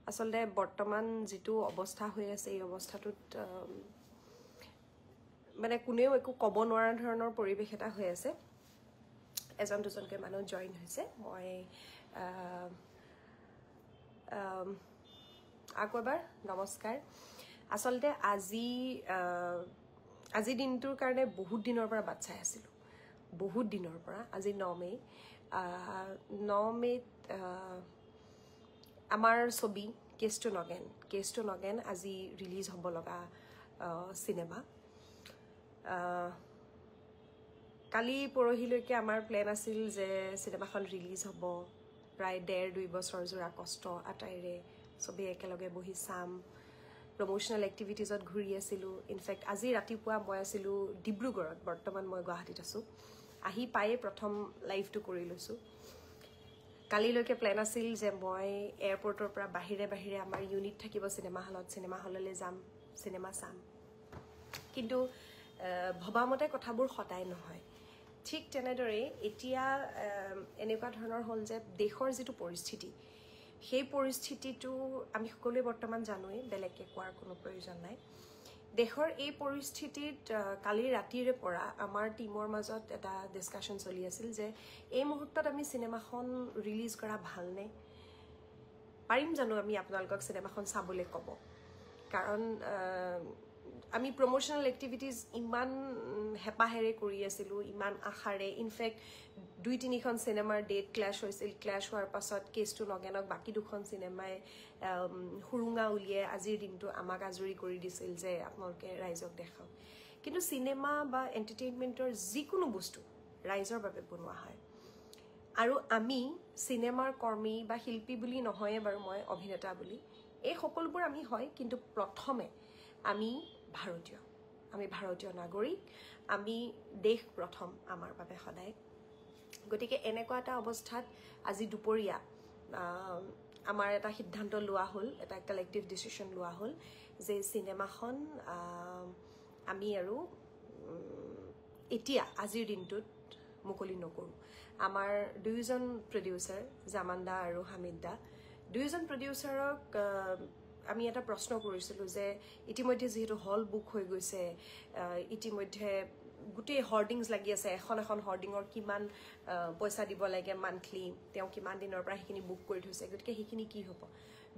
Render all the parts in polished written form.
আসলে বৰ্তমান যেটো অৱস্থা হৈ আছে এই অৱস্থাটোত মানে কোনেও একো ক'ব নোৱাৰা ধৰণৰ পৰিৱেশ এটা হৈ আছে এজন দুজনকৈ মানুহ জয়েন হৈছে মই আকৌ এবাৰ নমস্কাৰ আসলতে আজি দিনটোৰ কাৰণে বহুত দিনৰ পৰা বাট চাই আছিলোঁ বহুত দিনৰ পৰা আজি 9 মে 9 মেত আমাৰ ছবি কেছ টু নগেন আজি ৰিলিজ হ'ব লগা সিনেমা কালি পৰহিলৈকে আমাৰ প্লেন আছিল যে সিনেমাখন ৰিলিজ হ'ব প্ৰায় 1.5-2 বছৰ জোৰা কষ্ট আটাইৰে সবে একেলগে বহি চাম প্ৰমোশনাল এক্টিভিটিজত ঘূৰি আছিলোঁ ইনফেক্ট আজি ৰাতিপুৱা মই আছিলোঁ ডিব্ৰুগড়ত বৰ্তমান মই গুৱাহাটীত আছোঁ আহি পায়ে প্ৰথম লাইভটো কৰি লৈছোঁ কালিলৈকে প্লেন আছিল যে মই এয়াৰপৰ্টৰ পৰা বাহিৰে আমাৰ ইউনিট থাকিব সিনেমা হললৈ যাম সিনেমা চাম কিন্তু ভবামতে কথাবোৰ সদায় নহয় ঠিক তেনেদৰে এতিয়া এনেকুৱা ধৰণৰ হ'ল যে দেশৰ যেটো পৰিস্থিতি সেই পৰিস্থিতিটো আমি সকলোৱে বৰ্তমান জানোৱে বেলেগকে কোৱাৰ কোনো প্ৰয়োজন নাই দেশৰ এই পৰিস্থিতিত কালি ৰাতিৰে পৰা আমাৰ টিমৰ মাজত এটা ডিসকাশন চলি আছিল যে এই মুহূৰ্তত আমি সিনেমাখন ৰিলিজ কৰা ভালনে পাৰিম জানো আমি আপোনালোকক সিনেমাখন চাবলৈ ক'ব কাৰণ আমি প্ৰমোশনাল এক্টিভিটিজ ইমান হেপাহেৰে কৰি আছিলোঁ ইমান আশাৰে ইনফেক্ট 2-3খন সিনেমাৰ ডেট ক্লাছ হৈছিল ক্লাছ হোৱাৰ পাছত কেছ টু নগেনক বাকি দুখন সিনেমাই হুৰুঙা উলিয়াই আজিৰ দিনটো আমাক আজৰি কৰি দিছিল যে আপোনালোকে ৰাইজক দেখাওক কিন্তু সিনেমা বা এন্টাৰটেইনমেন্টৰ যিকোনো বস্তু ৰাইজৰ বাবে বনোৱা হয় আৰু আমি সিনেমাৰ কৰ্মী বা শিল্পী বুলি নহয় বাৰু মই অভিনেতা বুলি এই সকলোবোৰ আমি হয় কিন্তু প্ৰথমে আমি ভাৰতীয় নাগৰিক আমি দেশ প্ৰথম আমাৰ বাবে সদায় গতিকে এনেকুৱা এটা অৱস্থাত আজি দুপৰীয়া আমাৰ এটা সিদ্ধান্ত লোৱা হ'ল এটা কালেক্টিভ ডিসিশন লোৱা হ'ল যে সিনেমাখন আমি আৰু এতিয়া আজিৰ দিনটোত মুকলি নকৰো আমাৰ দুইজন প্ৰডিউচাৰ জামানদা আৰু হামিদদা দুইজন প্ৰডিউচাৰক আমি এটা প্ৰশ্ন কৰিছিলোঁ যে ইতিমধ্যে যেহেতু হল বুক হৈ গৈছে ইতিমধ্যে গোটেই হৰ্ডিংছ লাগি আছে এখন হৰ্ডিঙৰ কিমান পইচা দিব লাগে মান্থলি তেওঁ কিমান দিনৰ পৰা সেইখিনি বুক কৰি থৈছে গতিকে সেইখিনি কি হ'ব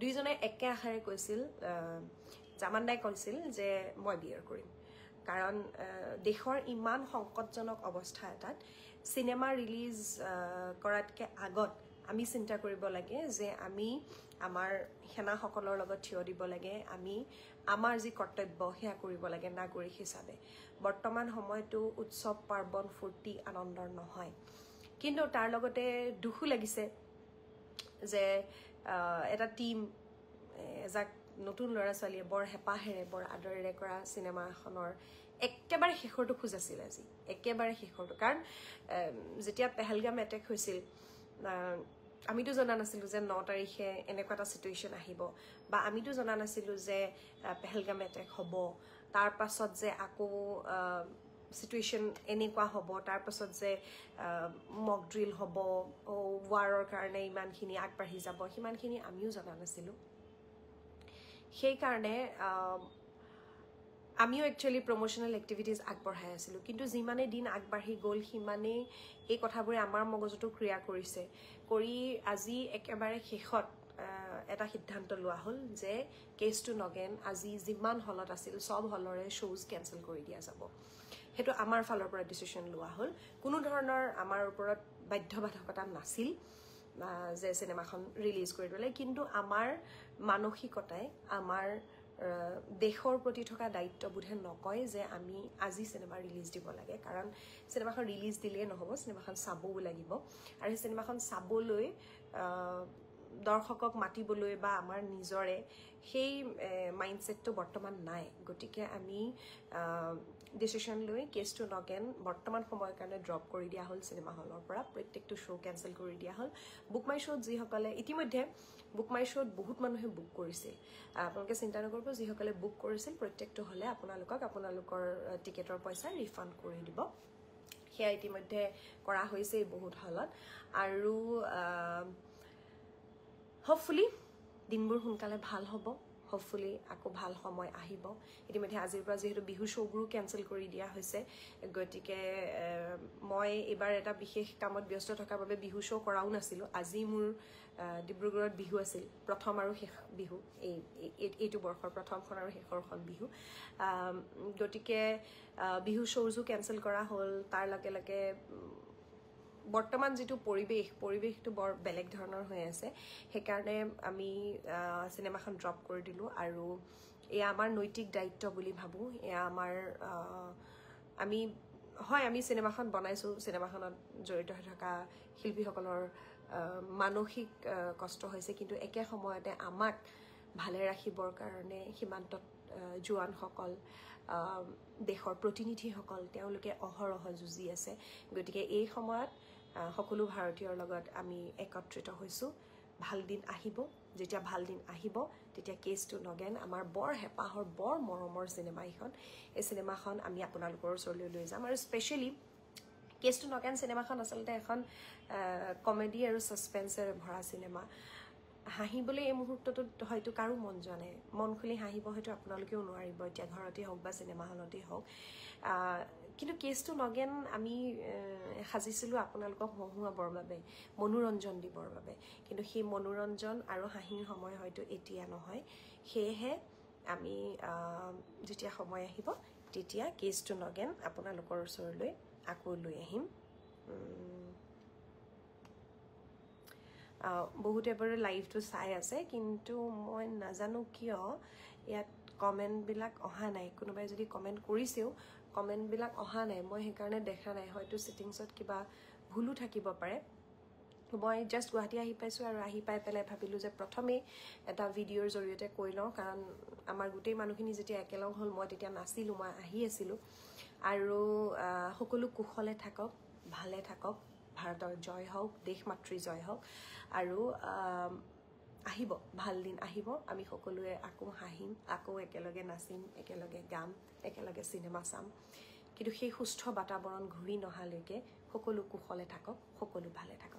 দুইজনে একে আশাৰে কৈছিল জামানদাই কৈছিল যে মই বিয়াৰ কৰিম কাৰণ দেশৰ ইমান সংকটজনক অৱস্থা এটাত সিনেমা ৰিলিজ কৰাতকে আগত আমি চিন্তা কৰিব লাগে যে আমি আমাৰ সেনাসকলৰ লগত থিয় দিব লাগে আমি আমাৰ যি কৰ্তব্য সেয়া কৰিব লাগে নাগৰিক হিচাপে বৰ্তমান সময়টো উৎসৱ পাৰ্বণ ফূৰ্তি আনন্দৰ নহয় কিন্তু তাৰ লগতে দুখো লাগিছে যে এটা টিম যাক নতুন ল'ৰা ছোৱালীয়ে বৰ হেপাহেৰে বৰ আদৰেৰে কৰা সিনেমাখনৰ একেবাৰে শেষৰটো খোজ আছিল আজি একেবাৰে শেষৰটো কাৰণ যেতিয়া পেহেলগাম এটেক হৈছিল আমিতো জনা নাছিলোঁ যে 9 তাৰিখে এনেকুৱা এটা সিচুৱেশন আহিব বা আমিতো জনা নাছিলোঁ যে পেহেলগাম এটেক হ'ব তাৰ পাছত যে আকৌ সিচুৱেশন এনেকুৱা হ'ব তাৰ পাছত যে মক ড্ৰিল হ'ব ওয়াৰৰ কাৰণে ইমানখিনি আগবাঢ়ি যাব সিমানখিনি আমিও জনা নাছিলোঁ সেই কাৰণে আমিও একচুয়ালি প্ৰমোশনাল এক্টিভিটিজ আগবঢ়াই আছিলোঁ কিন্তু যিমানে দিন আগবাঢ়ি গ'ল সিমানে এই কথাবোৰে আমাৰ মগজুটো ক্ৰিয়া কৰিছে কৰি আজি একেবাৰে শেষত এটা সিদ্ধান্ত লোৱা হ'ল যে কেছ টু নগেন আজি যিমান হলত আছিল সব হলৰে শ্ব'জ কেনসেল কৰি দিয়া যাব হেতু আমাৰ ফালৰ পৰা ডিসিশন লোৱা হ'ল কোনো ধৰণৰ আমাৰ ওপৰত বাধ্যবাধকতা নাছিল যে সিনেমাখন ৰিলিজ কৰি দিলে কিন্তু আমাৰ মানসিকতাই আমাৰ দেশৰ প্ৰতি থকা দায়িত্ববোধে নকয় যে আমি আজি সিনেমা ৰিলিজ দিব লাগে কাৰণ সিনেমাখন ৰিলিজ দিলেই নহব সিনেমাখন চাবও লাগিব আৰু এই সিনেমাখন চাবলৈ দৰ্শকক মাতিবলৈ বা আমাৰ নিজৰে সেই মাইন্ডসেটটো বৰ্তমান নাই গতিকে আমি ডিসিশন লৈ কেছ টু নগেন বৰ্তমান সময়ৰ কাৰণে ড্ৰপ কৰি দিয়া হ'ল সিনেমা হলৰ পৰা প্ৰত্যেকটো শ্ব' কেনসেল কৰি দিয়া হ'ল বুক মাই শ্ব'ত যিসকলে ইতিমধ্যে বুক মাই শ্ব'ত বহুত মানুহে বুক কৰিছিল আপোনালোকে চিন্তা নকৰিব যিসকলে বুক কৰিছিল প্ৰত্যেকটো হলে আপোনালোকৰ টিকেটৰ পইচা ৰিফাণ্ড কৰি দিব সেয়া ইতিমধ্যে কৰা হৈছে বহুত হলত আৰু hopefully দিনবোৰ সোনকালে ভাল হ'ব হোপফুলি আকৌ ভাল সময় আহিব ইতিমধ্যে আজিৰ পৰা যেহেতু বিহু শ্ব'বোৰো কেঞ্চেল কৰি দিয়া হৈছে গতিকে মই এইবাৰ এটা বিশেষ কামত ব্যস্ত থকাৰ বাবে বিহু শ্ব' কৰাও নাছিলোঁ আজি মোৰ ডিব্ৰুগড়ত বিহু আছিল প্ৰথম আৰু শেষ বিহু এইটো বৰ্ষৰ প্ৰথমখন আৰু শেষৰখন বিহু গতিকে বিহু শ্ব'জো কেঞ্চেল কৰা হ'ল তাৰ লগে লগে বৰ্তমান যিটো পৰিৱেশটো বৰ বেলেগ ধৰণৰ হৈ আছে সেইকাৰণে আমি চিনেমাখন ড্ৰপ কৰি দিলোঁ আৰু এয়া আমাৰ নৈতিক দায়িত্ব বুলি ভাবোঁ এয়া আমাৰ আমি চিনেমাখন বনাইছোঁ চিনেমাখনত জড়িত হৈ থকা শিল্পীসকলৰ মানসিক কষ্ট হৈছে কিন্তু একে সময়তে আমাক ভালে ৰাখিবৰ কাৰণে সীমান্তত জোৱানসকল দেশৰ প্ৰতিনিধিসকল তেওঁলোকে অহৰহ যুঁজি আছে গতিকে এই সময়ত সকলো ভাৰতীয়ৰ লগত আমি একত্ৰিত হৈছোঁ ভাল দিন আহিব যেতিয়া ভাল দিন আহিব তেতিয়া কেছ টু নগেন আমাৰ বৰ হেঁপাহৰ বৰ মৰমৰ চিনেমা এইখন এই চিনেমাখন আমি আপোনালোকৰ ওচৰলৈ লৈ যাম আৰু স্পেচিয়েলি কেছ টু নগেন চিনেমাখন আচলতে এখন কমেডি আৰু ছাছপেন্সেৰে ভৰা চিনেমা হাঁহিবলৈ এই মুহূৰ্তটোত হয়তো কাৰো মন যোৱা নাই মন খুলি হাঁহিব হয়তো আপোনালোকেও নোৱাৰিব এতিয়া ঘৰতেই হওক বা চিনেমা হলতেই হওক কিন্তু কেছ টু নগেন আমি সাজিছিলোঁ আপোনালোকক হহুৱাবৰ বাবে মনোৰঞ্জন দিবৰ বাবে কিন্তু সেই মনোৰঞ্জন আৰু হাঁহিৰ সময় হয়তো এতিয়া নহয় সেয়েহে আমি যেতিয়া সময় আহিব তেতিয়া কেছ টু নগেন আপোনালোকৰ ওচৰলৈ আকৌ লৈ আহিম বহুতে বাৰু লাইভটো চাই আছে কিন্তু মই নাজানো কিয় ইয়াত কমেণ্টবিলাক অহা নাই কোনোবাই যদি কমেণ্ট কৰিছেও কমেণ্টবিলাক অহা নাই মই সেইকাৰণে দেখা নাই হয়তো ছেটিংছত কিবা ভুলো থাকিব পাৰে মই জাষ্ট গুৱাহাটী আহি পাইছোঁ আৰু আহি পাই পেলাই ভাবিলোঁ যে প্ৰথমেই এটা ভিডিঅ'ৰ জৰিয়তে কৈ লওঁ কাৰণ আমাৰ গোটেই মানুহখিনি যেতিয়া একেলগ হ'ল মই তেতিয়া নাছিলোঁ মই আহি আছিলোঁ আৰু সকলো কুশলে থাকক ভালে থাকক ভাৰতৰ জয় হওক দেশ মাতৃ জয় হওক আৰু আহিব ভাল দিন আহিব আমি সকলোৱে আকৌ হাঁহিম আকৌ একেলগে নাচিম একেলগে গাম একেলগে চিনেমা চাম কিন্তু সেই সুস্থ বাতাবৰণ ঘূৰি নহালৈকে সকলো কুশলে থাকক সকলো ভালে থাকক